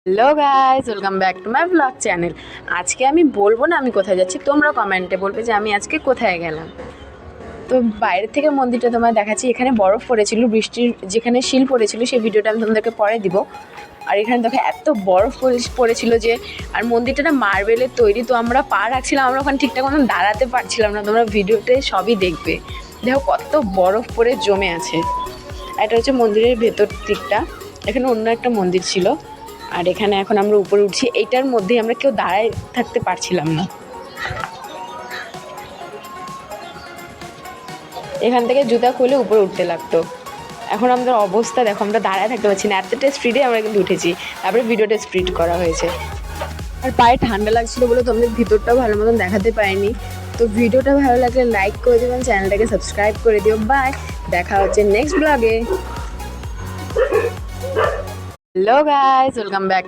Hello guys, welcome back to my blog channel. আজকে আমি বলবো না আমি কোথায় যাচ্ছি, তোমরা কমেন্টে বলবে যে আমি আজকে কোথায় গেলাম। তো বাইরে থেকে মন্দিরটা তোমায় দেখাচ্ছি। এখানে বরফ পড়েছিল, বৃষ্টির যেখানে শিল পড়েছিল সেই ভিডিওটা আমি তোমাদেরকে পরে দিব। আর এখানে দেখো এত বরফ পড়েছিল যে, আর মন্দিরটা না মার্বেলের তৈরি, তো আমরা পা রাখছিলাম, আমরা ওখানে ঠিকঠাক মতন দাঁড়াতে পারছিলাম না। তোমরা ভিডিওতে সবই দেখবে, দেখো কত বরফ পড়ে জমে আছে। এটা হচ্ছে মন্দিরের ভেতর দিকটা। এখানে অন্য একটা মন্দির ছিল, আর এখানে এখন আমরা উপরে উঠছি। এইটার মধ্যে আমরা কেউ দাঁড়ায় থাকতে পারছিলাম না, এখান থেকে জুতা খুলে উপরে উঠতে লাগতো। এখন আমাদের অবস্থা দেখো, আমরা দাঁড়ায় থাকতে পারছি না, এতটা স্পিডে আমরা কিন্তু উঠেছি। তারপরে ভিডিওটা স্পিড করা হয়েছে। আর পায়ে ঠান্ডা লাগছিল বলে তোমাদের ভিতরটাও ভালো মতন দেখাতে পারিনি। তো ভিডিওটা ভালো লাগলে লাইক করে দেবেন, চ্যানেলটাকে সাবস্ক্রাইব করে দিও। বাই, দেখা হচ্ছে নেক্সট ব্লগে। Hello guys, welcome back.